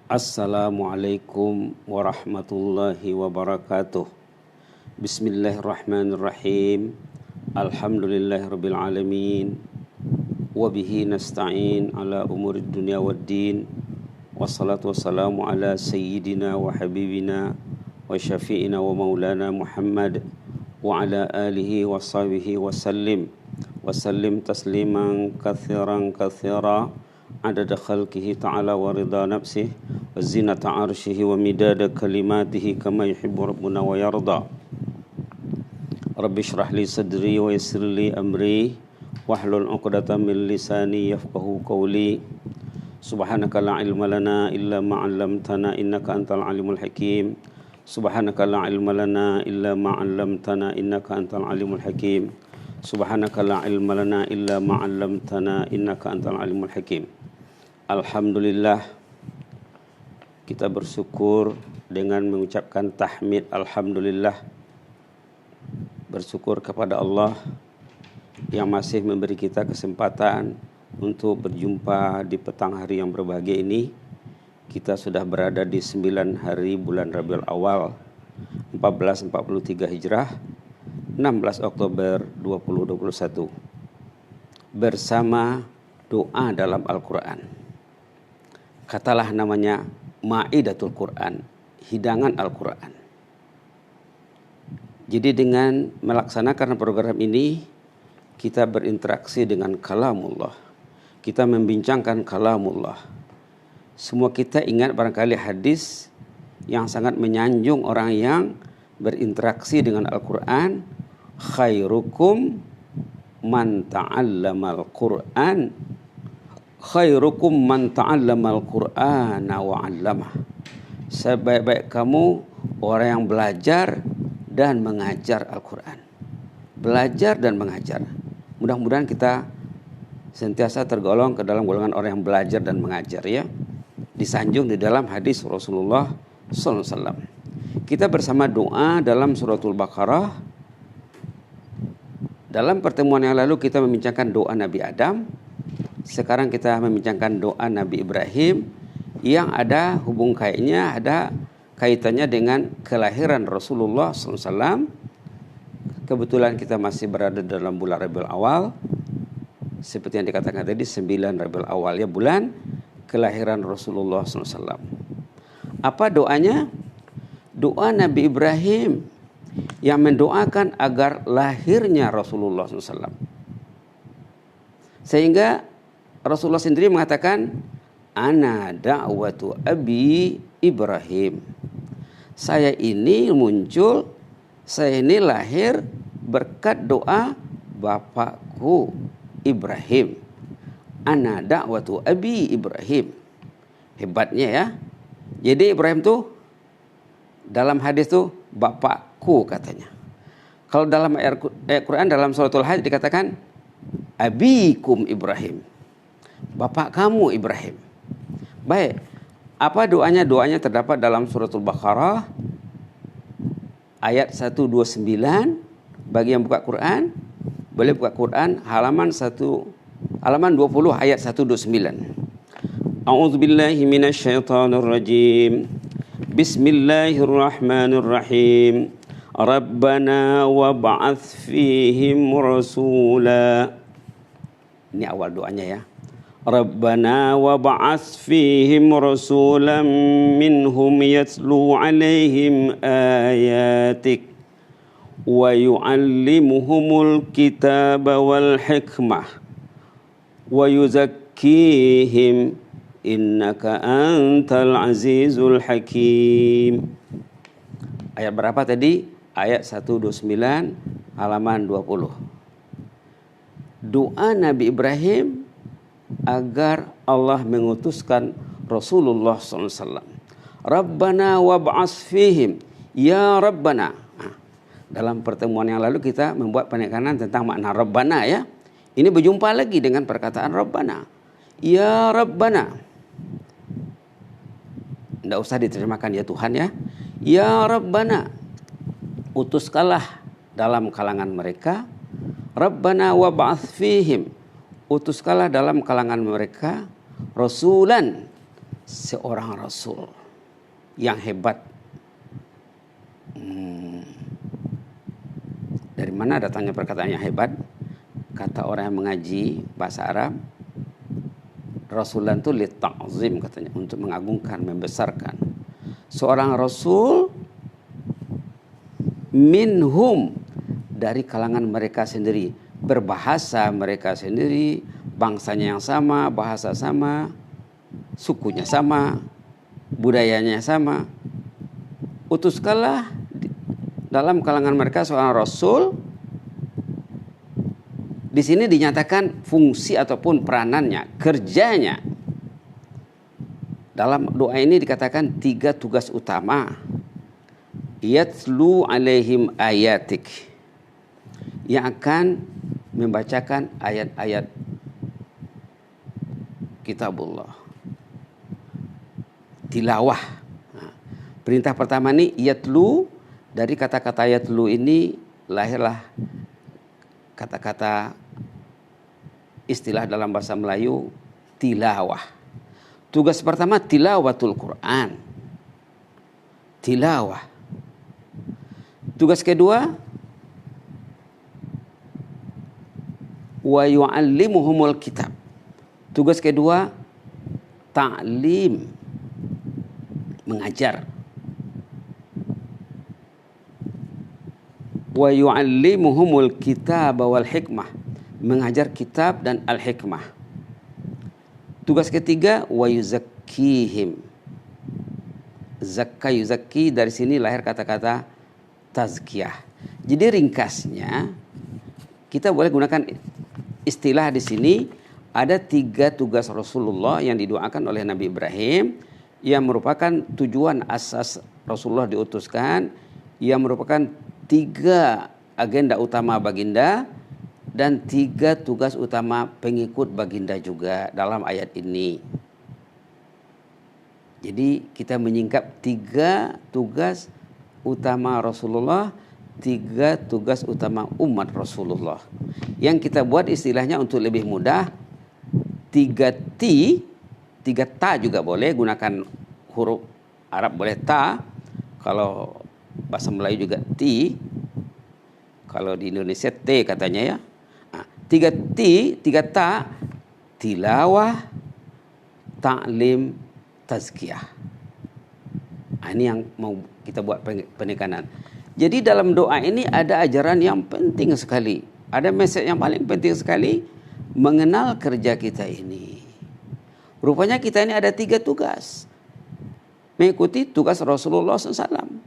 Assalamualaikum warahmatullahi wabarakatuh. Bismillahirrahmanirrahim. Alhamdulillahirabbil alamin. Wa bihi nasta'in ala umurid dunya waddin. Wassalatu wassalamu ala sayyidina wa habibina wa syafi'ina wa maulana Muhammad wa ala alihi wa sahbihi wa sallim tasliman katsiran katsira adada khalqihi ta'ala wa ridha nafsihi wa zinata arshihi wa midada kalimatihi kama yuhibbu rabbuna wa yarda. Rabbi shrah li sadri wa yassir li amri wahlul 'uqdatam min lisani yafqahu qawli. Subhanaka la ilma lana illa ma 'allamtana innaka antal alimul hakim. Subhanaka la ilma lana illa ma 'allamtana innaka antal alimul hakim. Subhanaka la ilma lana illa ma 'allamtana innaka antal alimul hakim. Alhamdulillah, kita bersyukur dengan mengucapkan tahmid alhamdulillah, bersyukur kepada Allah yang masih memberi kita kesempatan untuk berjumpa di petang hari yang berbahagia ini. Kita sudah berada di 9 hari bulan Rabiul Awal 1443 Hijrah, 16 Oktober 2021, bersama doa dalam Al-Quran. Katalah namanya Ma'idatul Quran, hidangan Al-Quran. Jadi dengan melaksanakan program ini, kita berinteraksi dengan kalamullah. Kita membincangkan kalamullah. Semua kita ingat barangkali hadis yang sangat menyanjung orang yang berinteraksi dengan Al-Quran. Khairukum man ta'allamal Qur'an. Khairukum man ta'allamal Qur'ana wa 'allamah. Sebaik-baik kamu orang yang belajar dan mengajar Al-Quran. Belajar dan mengajar. Mudah-mudahan kita sentiasa tergolong ke dalam golongan orang yang belajar dan mengajar, ya. Disanjung di dalam hadis Rasulullah SAW. Kita bersama doa dalam suratul Baqarah. Dalam pertemuan yang lalu kita membincangkan doa Nabi Adam. Sekarang kita membincangkan doa Nabi Ibrahim yang ada kaitannya dengan kelahiran Rasulullah SAW. Kebetulan kita masih berada dalam bulan Rabiul Awal. Seperti yang dikatakan tadi, 9 Rabiul Awal, ya, bulan kelahiran Rasulullah SAW. Apa doanya? Doa Nabi Ibrahim yang mendoakan agar lahirnya Rasulullah SAW. Sehingga Rasulullah sendiri mengatakan, ana da'watu abi Ibrahim. Saya ini muncul, saya ini lahir berkat doa bapakku Ibrahim. Ana da'watu abi Ibrahim. Hebatnya, ya. Jadi Ibrahim tuh dalam hadis tuh bapakku katanya. Kalau dalam ayat Quran dalam suratul Hajj dikatakan abikum Ibrahim. Bapak kamu Ibrahim. Baik. Apa doanya? Doanya terdapat dalam suratul Baqarah ayat 129. Bagi yang buka Quran, boleh buka Quran halaman 20 ayat 129. A'udzubillahi minasyaitonir rajim. Bismillahirrahmanirrahim. Rabbana wab'ats fihim rasula. Ini awal doanya, ya. Rabbana wab'ats fihim rasulan minhum yatlu 'alaihim ayatik wa yu'allimuhumul kitaba wal hikmah wa yuzakkihim innaka antal azizul hakim. Ayat berapa tadi? Ayat 129 halaman 20. Doa Nabi Ibrahim agar Allah mengutuskan Rasulullah SAW. Rabbana wab'ats fihim. Ya Rabbana. Nah, dalam pertemuan yang lalu kita membuat penekanan tentang makna Rabbana, ya. Ini berjumpa lagi dengan perkataan Rabbana. Ya Rabbana. Tidak usah diterjemahkan ya Tuhan, ya. Ya Rabbana. Utuskanlah dalam kalangan mereka. Rabbana wab'ats fihim. Utuskanlah dalam kalangan mereka rasulan, seorang rasul yang hebat. Dari mana datangnya perkataan yang hebat? Kata orang yang mengaji bahasa Arab, rasulan itu li ta'zim katanya, untuk mengagungkan, membesarkan. Seorang rasul minhum, dari kalangan mereka sendiri, berbahasa mereka sendiri, bangsanya yang sama, bahasa sama, sukunya sama, budayanya sama. Utuskanlah dalam kalangan mereka seorang rasul. Di sini dinyatakan fungsi ataupun peranannya, kerjanya. Dalam doa ini dikatakan 3 tugas utama. Yatlu alaihim ayatik, yang akan membacakan ayat-ayat kitabullah. Tilawah. Nah, perintah pertama ini yatlu. Dari kata-kata yatlu ini lahirlah kata-kata istilah dalam bahasa Melayu tilawah. Tugas pertama tilawatul Quran. Tilawah. Tugas kedua wa yu'allimuhumul kitab. Tugas kedua ta'lim, mengajar. Wa yu'allimuhumul kitab wal hikmah, mengajar kitab dan al-hikmah. Tugas ketiga wa yuzakkihim. Zakka yuzakki, dari sini lahir kata-kata tazkiyah. Jadi ringkasnya kita boleh gunakan istilah di sini, ada 3 tugas Rasulullah yang didoakan oleh Nabi Ibrahim yang merupakan tujuan asas Rasulullah diutuskan, yang merupakan 3 agenda utama baginda dan 3 tugas utama pengikut baginda juga dalam ayat ini. Jadi kita menyingkap 3 tugas utama Rasulullah, 3 tugas utama umat Rasulullah. Yang kita buat istilahnya untuk lebih mudah, 3T, 3 ta juga boleh, gunakan huruf Arab boleh ta, kalau bahasa Melayu juga T, kalau di Indonesia T katanya ya. Nah, 3T, 3 ta, tilawah, ta'lim, tazkiyah. Nah, ini yang mau kita buat penekanan. Jadi dalam doa ini ada ajaran yang penting sekali. Ada message yang paling penting sekali, mengenal kerja kita ini. Rupanya kita ini ada 3 tugas. Mengikuti tugas Rasulullah SAW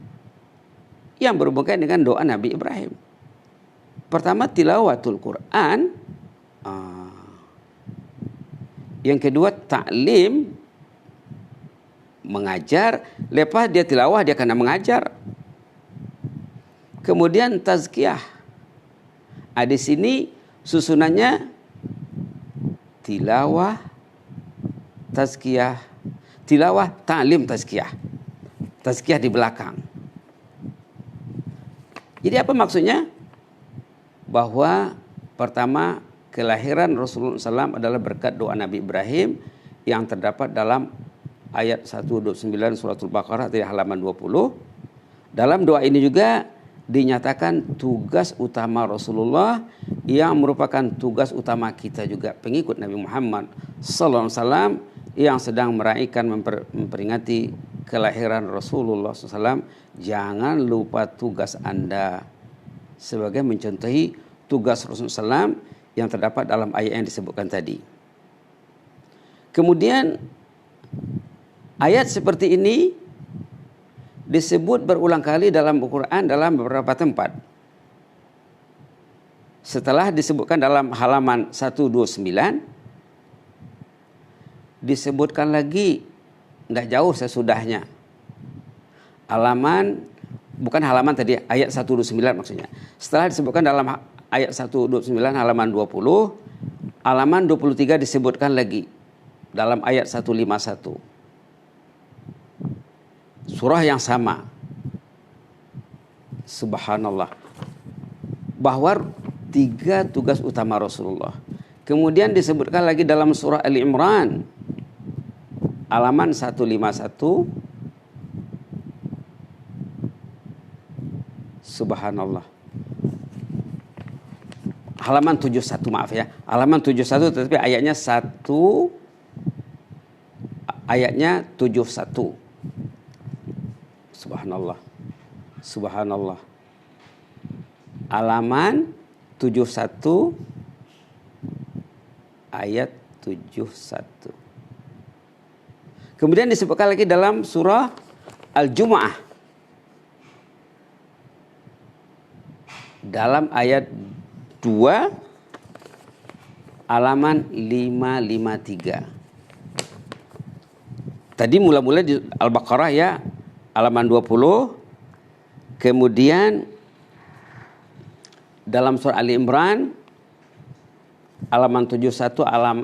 yang berhubungan dengan doa Nabi Ibrahim. Pertama tilawatul Quran. Yang kedua ta'lim, mengajar. Lepas dia tilawah, dia kena mengajar. Kemudian tazkiyah. Di sini susunannya tilawah, tazkiyah, tilawah, ta'lim, tazkiyah. Tazkiyah di belakang. Jadi apa maksudnya? Bahwa pertama, kelahiran Rasulullah SAW adalah berkat doa Nabi Ibrahim yang terdapat dalam ayat 129 suratul Baqarah dari halaman 20. Dalam doa ini juga dinyatakan tugas utama Rasulullah yang merupakan tugas utama kita juga, pengikut Nabi Muhammad SAW yang sedang meraihkan memperingati kelahiran Rasulullah SAW. Jangan lupa tugas Anda sebagai mencontohi tugas Rasulullah SAW yang terdapat dalam ayat yang disebutkan tadi. Kemudian ayat seperti ini disebut berulang kali dalam Al-Quran dalam beberapa tempat. Setelah disebutkan dalam halaman 129, disebutkan lagi tidak jauh sesudahnya. Bukan halaman tadi, ayat 129 maksudnya. Setelah disebutkan dalam ayat 129 halaman 20, halaman 23 disebutkan lagi dalam ayat 151. Surah yang sama. Subhanallah. Bahwa 3 tugas utama Rasulullah. Kemudian disebutkan lagi dalam surah Ali Imran halaman 151. Subhanallah. Halaman 71, maaf ya. Halaman 71 tetapi ayatnya 71. Subhanallah. Subhanallah. Halaman 71 ayat 71. Kemudian disebutkan lagi dalam surah Al-Jumu'ah. Dalam ayat 2 halaman 553. Tadi mula-mula di Al-Baqarah ya, halaman 20. Kemudian dalam surah Ali Imran halaman 71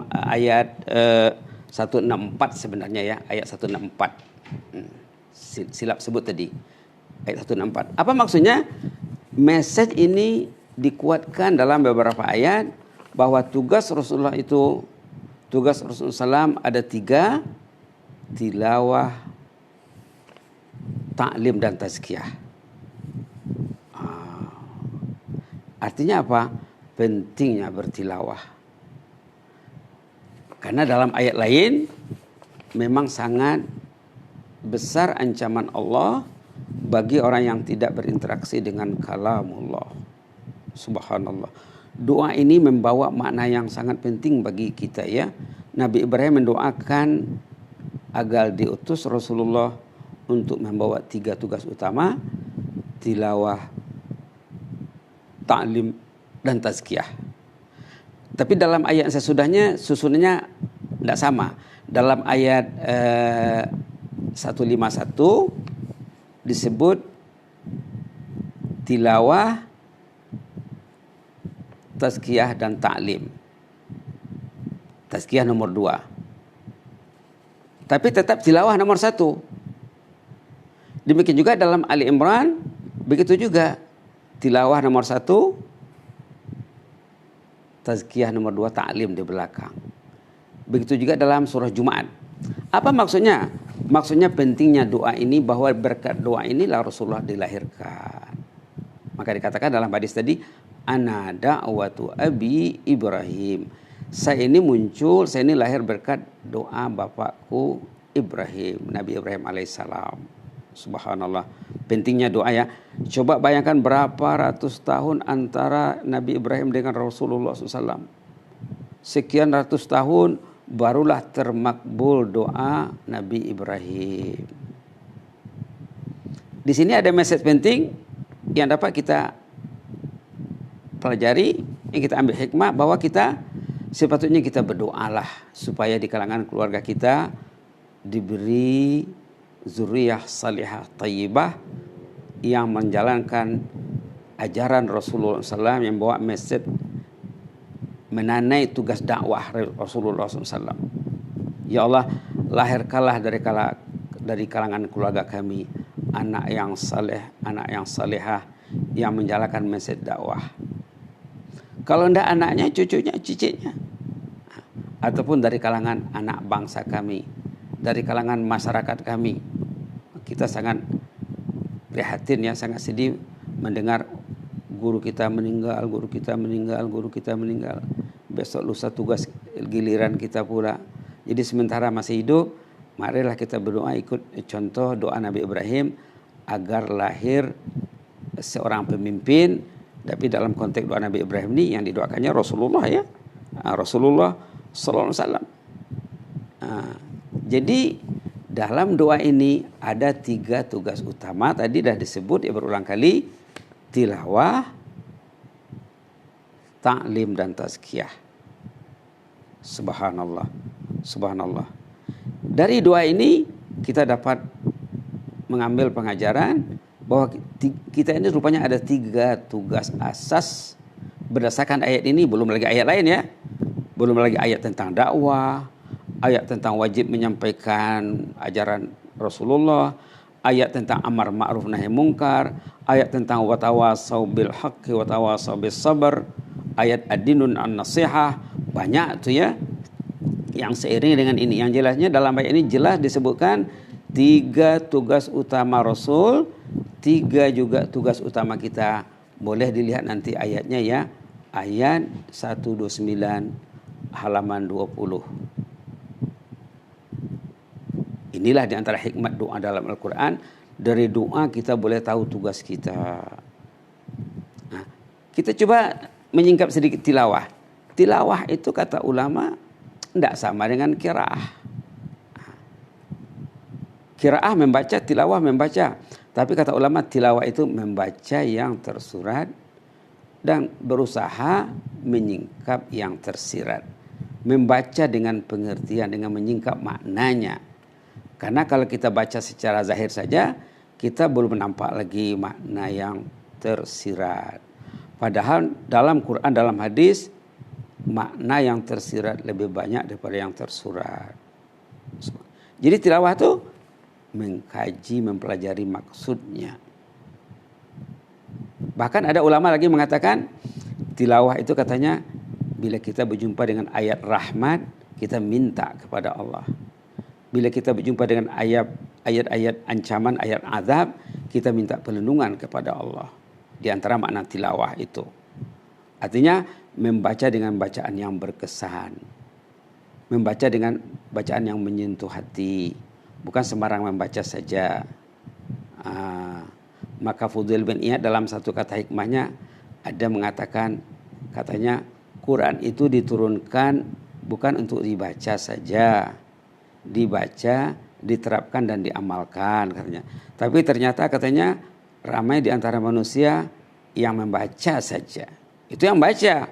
ayat 164 sebenarnya ya, ayat 164. Silap sebut tadi. Ayat 164. Apa maksudnya? Message ini dikuatkan dalam beberapa ayat bahwa tugas Rasulullah SAW ada 3: tilawah, ta'lim dan tazkiyah. Artinya apa? Pentingnya bertilawah. Karena dalam ayat lain memang sangat besar ancaman Allah bagi orang yang tidak berinteraksi dengan kalamullah. Subhanallah. Doa ini membawa makna yang sangat penting bagi kita ya. Nabi Ibrahim mendoakan agar diutus Rasulullah untuk membawa 3 tugas utama: tilawah, ta'lim dan tazkiyah. Tapi dalam ayat sesudahnya susunannya tidak sama. Dalam ayat 151 disebut tilawah, tazkiyah dan ta'lim. Tazkiyah nomor 2. Tapi tetap tilawah nomor 1. Demikian juga dalam Ali Imran, begitu juga. Tilawah nomor 1, tazkiyah nomor 2, ta'lim di belakang. Begitu juga dalam surah Jumat. Apa maksudnya? Maksudnya pentingnya doa ini, bahwa berkat doa inilah Rasulullah dilahirkan. Maka dikatakan dalam hadis tadi, ana da'watu abi Ibrahim. Saya ini muncul, saya ini lahir berkat doa bapakku Ibrahim, Nabi Ibrahim alaihissalam. Subhanallah, pentingnya doa ya. Coba bayangkan berapa ratus tahun antara Nabi Ibrahim dengan Rasulullah SAW. Sekian ratus tahun barulah termakbul doa Nabi Ibrahim. Di sini ada message penting yang dapat kita pelajari, yang kita ambil hikmah, bahwa kita sepatutnya kita berdoalah supaya di kalangan keluarga kita diberi zuriyah salihah tayyibah yang menjalankan ajaran Rasulullah SAW, yang bawa message menanai tugas dakwah Rasulullah SAW. Ya Allah, lahirkanlah dari kalangan keluarga kami anak yang saleh, anak yang salihah yang menjalankan message dakwah. Kalau tidak anaknya, cucunya, cicitnya, ataupun dari kalangan anak bangsa kami, dari kalangan masyarakat kami. Kita sangat prihatin ya, sangat sedih mendengar guru kita meninggal, guru kita meninggal, guru kita meninggal. Besok lusa tugas giliran kita pula. Jadi sementara masih hidup, marilah kita berdoa ikut contoh doa Nabi Ibrahim agar lahir seorang pemimpin. Tapi dalam konteks doa Nabi Ibrahim ini yang didoakannya Rasulullah ya, Rasulullah Sallallahu Alaihi Wasallam. Jadi dalam doa ini ada 3 tugas utama. Tadi dah disebut ya berulang kali: tilawah, ta'lim dan tazkiyah. Subhanallah, subhanallah. Dari doa ini kita dapat mengambil pengajaran bahwa kita ini rupanya ada 3 tugas asas berdasarkan ayat ini. Belum lagi ayat lain ya, belum lagi ayat tentang dakwah, ayat tentang wajib menyampaikan ajaran Rasulullah, ayat tentang amar ma'ruf nahi mungkar, ayat tentang watawasau bil haqqi watawasau bis sabr, ayat ad-dinun an-nasihah. Banyak tuh ya. yang seiring dengan ini. Yang jelasnya dalam ayat ini jelas disebutkan 3 tugas utama Rasul, 3 juga tugas utama kita. Boleh dilihat nanti ayatnya ya. Ayat 129 halaman 20. Inilah di antara hikmat doa dalam Al-Quran. Dari doa kita boleh tahu tugas kita. Nah, kita coba menyingkap sedikit tilawah. Tilawah itu kata ulama tidak sama dengan qiraah. Qiraah membaca, tilawah membaca. Tapi kata ulama tilawah itu membaca yang tersurat dan berusaha menyingkap yang tersirat. Membaca dengan pengertian, dengan menyingkap maknanya. Karena kalau kita baca secara zahir saja, kita belum nampak lagi makna yang tersirat. Padahal dalam Quran, dalam hadis, makna yang tersirat lebih banyak daripada yang tersurat. Jadi tilawah itu mengkaji, mempelajari maksudnya. Bahkan ada ulama lagi mengatakan tilawah itu katanya bila kita berjumpa dengan ayat rahmat, kita minta kepada Allah. Bila kita berjumpa dengan ayat-ayat ancaman, ayat azab, kita minta perlindungan kepada Allah. Di antara makna tilawah itu. Artinya membaca dengan bacaan yang berkesan. Membaca dengan bacaan yang menyentuh hati. Bukan sembarang membaca saja. Maka Fudail bin Iyad dalam satu kata hikmahnya ada mengatakan, katanya Quran itu diturunkan bukan untuk dibaca saja. Dibaca, diterapkan dan diamalkan katanya. Tapi ternyata katanya ramai di antara manusia yang membaca saja. Itu yang baca.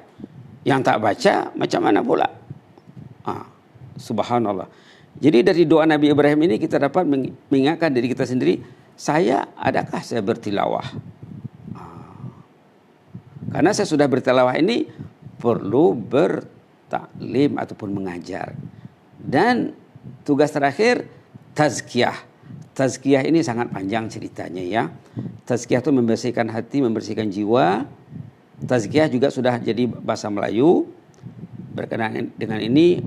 Yang tak baca macam mana pula? Subhanallah. Jadi dari doa Nabi Ibrahim ini kita dapat mengingatkan diri kita sendiri, adakah saya bertilawah? Karena saya sudah bertilawah ini perlu bertaklim ataupun mengajar. Dan tugas terakhir tazkiyah. Tazkiyah ini sangat panjang ceritanya ya. Tazkiyah itu membersihkan hati, membersihkan jiwa. Tazkiyah juga sudah jadi bahasa Melayu. Berkenaan dengan ini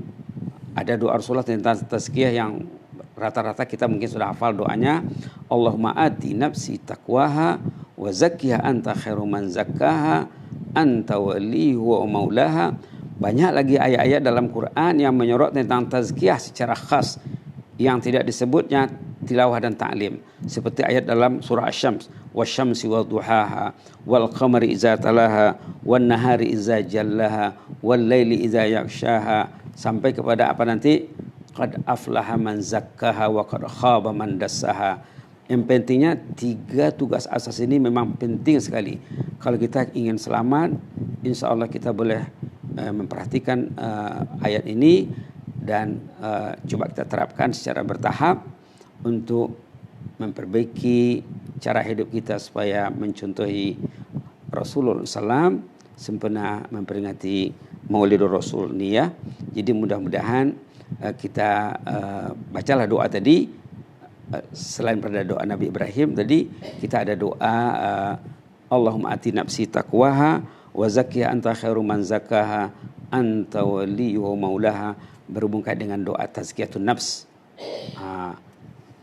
ada doa Rasulullah tentang tazkiyah yang rata-rata kita mungkin sudah hafal doanya. Allahumma ati nafsi taqwaha wa zakkiha anta khairu man zakkaha anta waliyuhu wa maulaha. Banyak lagi ayat-ayat dalam Quran yang menyorot tentang tazkiyah secara khas yang tidak disebutnya tilawah dan ta'lim. Seperti ayat dalam surah Asy-Syams, wasyamsi wadduhaha wal qamari idza talaha wan nahari idza jallaha wal laili idza yaghshaha, sampai kepada apa nanti? Qad aflaha man zakkaha wa qad khaba man dassaha. Yang pentingnya 3 tugas asas ini memang penting sekali. Kalau kita ingin selamat, insya Allah kita boleh memperhatikan ayat ini dan coba kita terapkan secara bertahap untuk memperbaiki cara hidup kita supaya mencontohi Rasulullah SAW sempena memperingati Maulidur Rasul ini ya. Jadi mudah-mudahan kita bacalah doa tadi. Selain pada doa Nabi Ibrahim tadi, kita ada doa Allahumma ati nafsi taqwaha wa zakkiha anta khairu man zakkaha anta waliyuhu maulaha, berhubungkan dengan doa tazkiyatun nafs.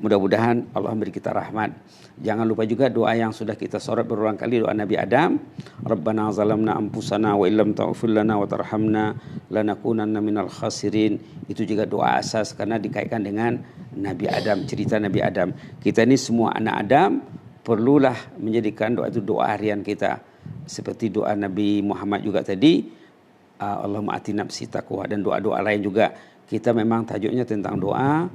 Mudah-mudahan Allah beri kita rahmat. Jangan lupa juga doa yang sudah kita sorot berulang kali, doa Nabi Adam. Rabbana zalamna anfusana wa illam taghfir lana wa tarhamna lanakunanna minal khasirin. Itu juga doa asas karena dikaitkan dengan Nabi Adam, cerita Nabi Adam. Kita ini semua anak Adam, perlulah menjadikan doa itu doa harian kita. Seperti doa Nabi Muhammad juga tadi, Allahumma ati nafsi taqwa, dan doa-doa lain juga. Kita memang tajuknya tentang doa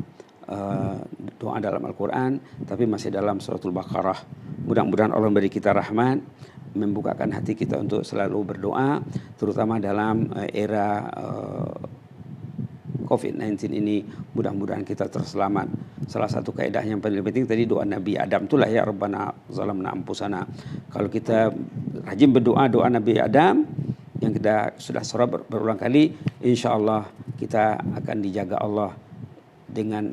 dalam Al-Quran, tapi masih dalam suratul Baqarah. Mudah-mudahan Allah beri kita rahmat, membukakan hati kita untuk selalu berdoa, terutama dalam era COVID-19 ini. Mudah-mudahan kita terselamat. Salah satu kaidah yang paling penting tadi doa Nabi Adam itulah ya Rabbana zalamna anfusana. Kalau kita rajin berdoa doa Nabi Adam yang kita sudah sorot berulang kali, insyaallah kita akan dijaga Allah dengan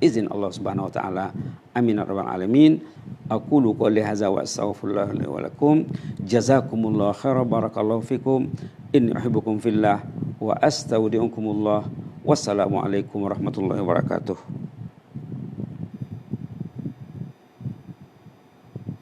izin Allah Subhanahu wa taala. Amin ya rabbal alamin. Aqulu qouli hadza wa astaghfirullah li wa lakum. Jazakumullahu khairan, barakallahu fikum. Inni uhibbukum fillah wa astaudiukumullah. Wassalamualaikum warahmatullahi wabarakatuh.